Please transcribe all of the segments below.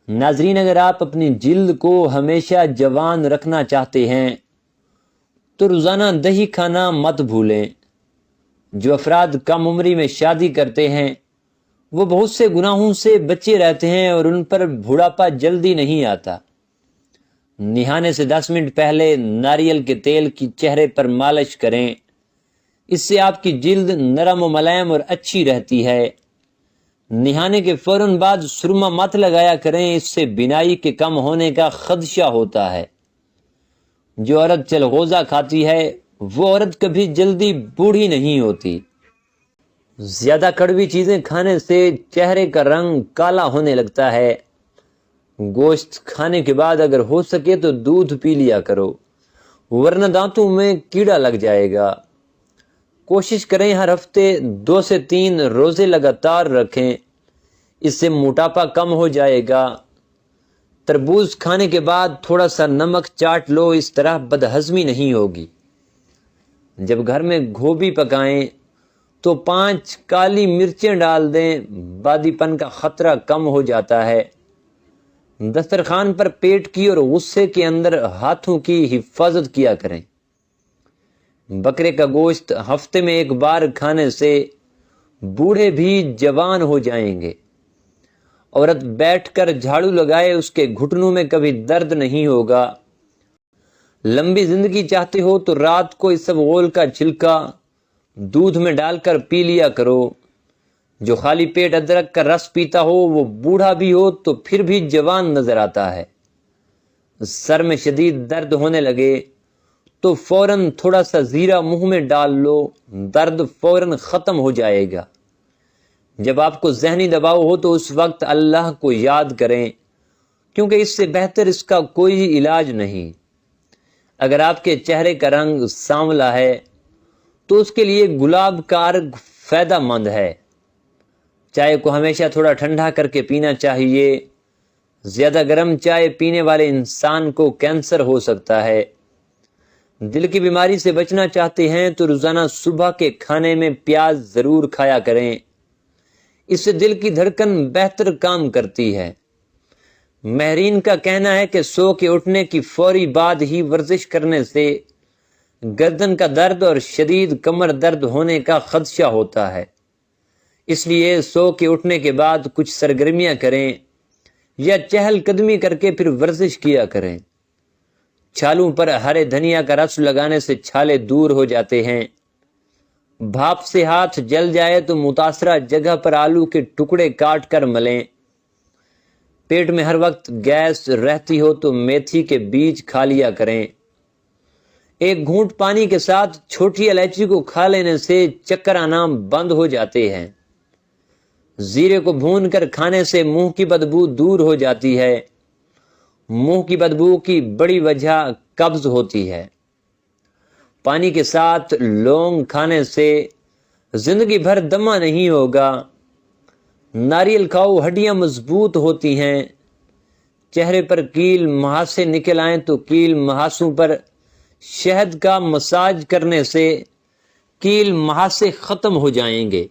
ناظرین، اگر آپ اپنی جلد کو ہمیشہ جوان رکھنا چاہتے ہیں تو روزانہ دہی کھانا مت بھولیں۔ جو افراد کم عمری میں شادی کرتے ہیں وہ بہت سے گناہوں سے بچے رہتے ہیں اور ان پر بڑھاپا جلدی نہیں آتا۔ نہانے سے 10 منٹ پہلے ناریل کے تیل کی چہرے پر مالش کریں، اس سے آپ کی جلد نرم و ملائم اور اچھی رہتی ہے۔ نہانے کے فوراً بعد سرما مت لگایا کریں، اس سے بینائی کے کم ہونے کا خدشہ ہوتا ہے۔ جو عورت چلغوزہ کھاتی ہے وہ عورت کبھی جلدی بوڑھی نہیں ہوتی۔ زیادہ کڑوی چیزیں کھانے سے چہرے کا رنگ کالا ہونے لگتا ہے۔ گوشت کھانے کے بعد اگر ہو سکے تو دودھ پی لیا کرو، ورنہ دانتوں میں کیڑا لگ جائے گا۔ کوشش کریں ہر ہفتے 2 سے 3 روزے لگاتار رکھیں، اس سے موٹاپا کم ہو جائے گا۔ تربوز کھانے کے بعد تھوڑا سا نمک چاٹ لو، اس طرح بدہضمی نہیں ہوگی۔ جب گھر میں گوبھی پکائیں تو 5 کالی مرچیں ڈال دیں، بادی پن کا خطرہ کم ہو جاتا ہے۔ دسترخوان پر پیٹ کی اور غصے کے اندر ہاتھوں کی حفاظت کیا کریں۔ بکرے کا گوشت ہفتے میں 1 بار کھانے سے بوڑھے بھی جوان ہو جائیں گے۔ عورت بیٹھ کر جھاڑو لگائے، اس کے گھٹنوں میں کبھی درد نہیں ہوگا۔ لمبی زندگی چاہتے ہو تو رات کو اسبغول کا چھلکا دودھ میں ڈال کر پی لیا کرو۔ جو خالی پیٹ ادرک کا رس پیتا ہو وہ بوڑھا بھی ہو تو پھر بھی جوان نظر آتا ہے۔ سر میں شدید درد ہونے لگے تو فوراً تھوڑا سا زیرہ منہ میں ڈال لو، درد فوراً ختم ہو جائے گا۔ جب آپ کو ذہنی دباؤ ہو تو اس وقت اللہ کو یاد کریں، کیونکہ اس سے بہتر اس کا کوئی علاج نہیں۔ اگر آپ کے چہرے کا رنگ سانولا ہے تو اس کے لیے گلاب کا عرق فائدہ مند ہے۔ چائے کو ہمیشہ تھوڑا ٹھنڈا کر کے پینا چاہیے۔ زیادہ گرم چائے پینے والے انسان کو کینسر ہو سکتا ہے۔ دل کی بیماری سے بچنا چاہتے ہیں تو روزانہ صبح کے کھانے میں پیاز ضرور کھایا کریں، اس سے دل کی دھڑکن بہتر کام کرتی ہے۔ ماہرین کا کہنا ہے کہ سو کے اٹھنے کی فوری بعد ہی ورزش کرنے سے گردن کا درد اور شدید کمر درد ہونے کا خدشہ ہوتا ہے۔ اس لیے سو کے اٹھنے کے بعد کچھ سرگرمیاں کریں یا چہل قدمی کر کے پھر ورزش کیا کریں۔ چھالوں پر ہرے دھنیا کا رس لگانے سے چھالے دور ہو جاتے ہیں۔ بھاپ سے ہاتھ جل جائے تو متاثرہ جگہ پر آلو کے ٹکڑے کاٹ کر ملیں۔ پیٹ میں ہر وقت گیس رہتی ہو تو میتھی کے بیج کھا لیا کریں۔ 1 گھونٹ پانی کے ساتھ چھوٹی الائچی کو کھا لینے سے چکر آنا بند ہو جاتے ہیں۔ زیرے کو بھون کر کھانے سے منہ کی بدبو دور ہو جاتی ہے۔ منہ کی بدبو کی بڑی وجہ قبض ہوتی ہے۔ پانی کے ساتھ لونگ کھانے سے زندگی بھر دمہ نہیں ہوگا۔ ناریل کھاؤ، ہڈیاں مضبوط ہوتی ہیں۔ چہرے پر کیل مہاسے نکل آئیں تو کیل مہاسوں پر شہد کا مساج کرنے سے کیل مہاسے ختم ہو جائیں گے۔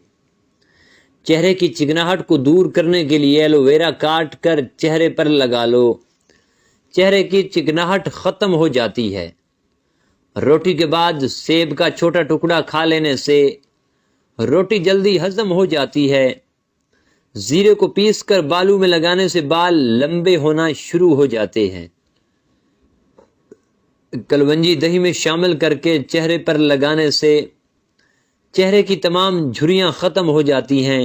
چہرے کی چکناہٹ کو دور کرنے کے لیے ایلو ویرا کاٹ کر چہرے پر لگا لو، چہرے کی چکناہٹ ختم ہو جاتی ہے۔ روٹی کے بعد سیب کا چھوٹا ٹکڑا کھا لینے سے روٹی جلدی ہضم ہو جاتی ہے۔ زیرے کو پیس کر بالوں میں لگانے سے بال لمبے ہونا شروع ہو جاتے ہیں۔ کلونجی دہی میں شامل کر کے چہرے پر لگانے سے چہرے کی تمام جھریاں ختم ہو جاتی ہیں۔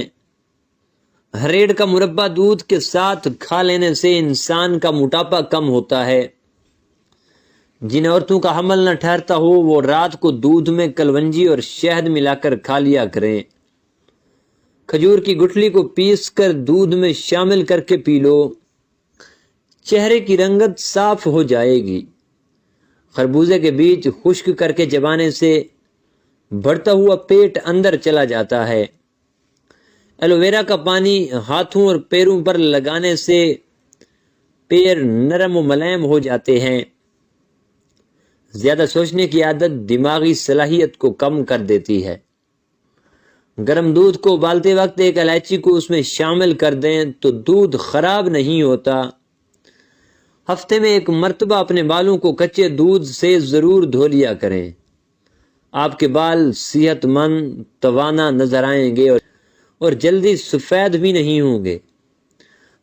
ہریڑ کا مربع دودھ کے ساتھ کھا لینے سے انسان کا موٹاپا کم ہوتا ہے۔ جن عورتوں کا حمل نہ ٹھہرتا ہو وہ رات کو دودھ میں کلونجی اور شہد ملا کر کھا لیا کریں۔ کھجور کی گٹھلی کو پیس کر دودھ میں شامل کر کے پی لو، چہرے کی رنگت صاف ہو جائے گی۔ خربوزے کے بیج خشک کر کے چبانے سے بڑھتا ہوا پیٹ اندر چلا جاتا ہے۔ ایلو ویرا کا پانی ہاتھوں اور پیروں پر لگانے سے پیر نرم و ملائم ہو جاتے ہیں۔ زیادہ سوچنے کی عادت دماغی صلاحیت کو کم کر دیتی ہے۔ گرم دودھ کو ابالتے وقت 1 الائچی کو اس میں شامل کر دیں تو دودھ خراب نہیں ہوتا ہفتے میں 1 مرتبہ اپنے بالوں کو کچے دودھ سے ضرور دھو لیا کریں۔ آپ کے بال صحت مند توانا نظر آئیں گے اور جلدی سفید بھی نہیں ہوں گے۔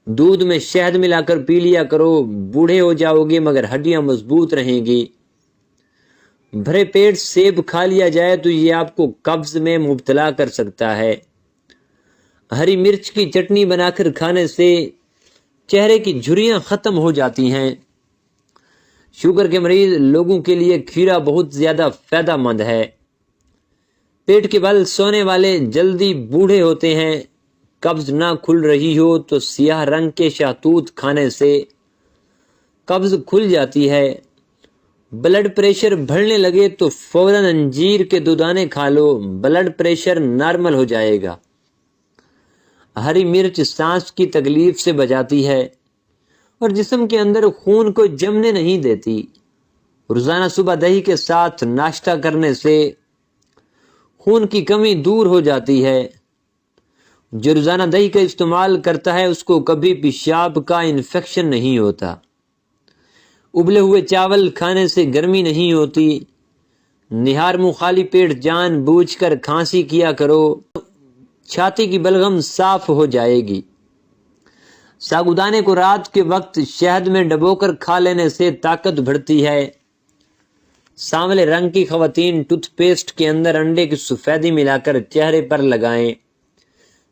دودھ میں شہد ملا کر پی لیا کرو، بوڑھے ہو جاؤ گے مگر ہڈیاں مضبوط رہیں گی۔ بھرے پیٹ سیب کھا لیا جائے تو یہ آپ کو قبض میں مبتلا کر سکتا ہے۔ ہری مرچ کی چٹنی بنا کر کھانے سے چہرے کی جھریاں ختم ہو جاتی ہیں۔ شوگر کے مریض لوگوں کے لیے کھیرا بہت زیادہ فائدہ مند ہے۔ پیٹ کے بل سونے والے جلدی بوڑھے ہوتے ہیں۔ قبض نہ کھل رہی ہو تو سیاہ رنگ کے شہتوت کھانے سے قبض کھل جاتی ہے۔ بلڈ پریشر بڑھنے لگے تو فوراً انجیر کے 2 دانے کھا لو، بلڈ پریشر نارمل ہو جائے گا۔ ہری مرچ سانس کی تکلیف سے بچاتی ہے اور جسم کے اندر خون کو جمنے نہیں دیتی۔ روزانہ صبح دہی کے ساتھ ناشتہ کرنے سے خون کی کمی دور ہو جاتی ہے۔ جو روزانہ دہی کا استعمال کرتا ہے اس کو کبھی پیشاب کا انفیکشن نہیں ہوتا۔ ابلے ہوئے چاول کھانے سے گرمی نہیں ہوتی۔ نہار منہ خالی پیٹ جان بوجھ کر کھانسی کیا کرو، چھاتی کی بلغم صاف ہو جائے گی۔ ساگودانے کو رات کے وقت شہد میں ڈبو کر کھا لینے سے طاقت بڑھتی ہے۔ سانولے رنگ کی خواتین ٹوتھ پیسٹ کے اندر انڈے کی سفیدی ملا کر چہرے پر لگائیں،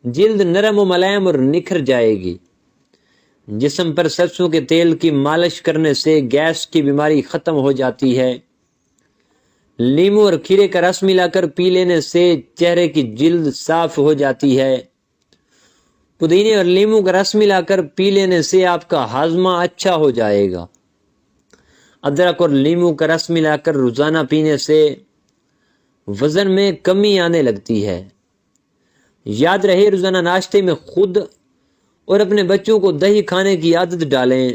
جلد نرم و ملائم اور نکھر جائے گی۔ جسم پر سرسوں کے تیل کی مالش کرنے سے گیس کی بیماری ختم ہو جاتی ہے۔ لیمو اور کھیرے کا رس ملا کر پی لینے سے چہرے کی جلد صاف ہو جاتی ہے۔ پودینے اور لیمو کا رس ملا کر پی لینے سے آپ کا ہاضمہ اچھا ہو جائے گا۔ ادرک اور لیمو کا رس ملا کر روزانہ پینے سے وزن میں کمی آنے لگتی ہے۔ یاد رہے روزانہ ناشتے میں خود اور اپنے بچوں کو دہی کھانے کی عادت ڈالیں۔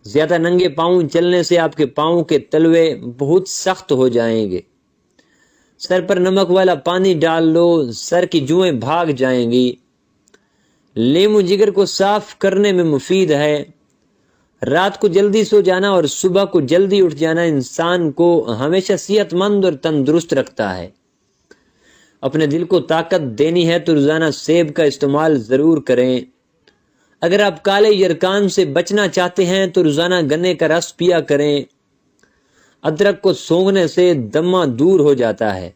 زیادہ ننگے پاؤں چلنے سے آپ کے پاؤں کے تلوے بہت سخت ہو جائیں گے۔ سر پر نمک والا پانی ڈال لو، سر کی جوئیں بھاگ جائیں گی۔ لیمو جگر کو صاف کرنے میں مفید ہے۔ رات کو جلدی سو جانا اور صبح کو جلدی اٹھ جانا انسان کو ہمیشہ صحت مند اور تندرست رکھتا ہے۔ اپنے دل کو طاقت دینی ہے تو روزانہ سیب کا استعمال ضرور کریں۔ اگر آپ کالے یرکان سے بچنا چاہتے ہیں تو روزانہ گنے کا رس پیا کریں۔ ادرک کو سونگھنے سے دمہ دور ہو جاتا ہے۔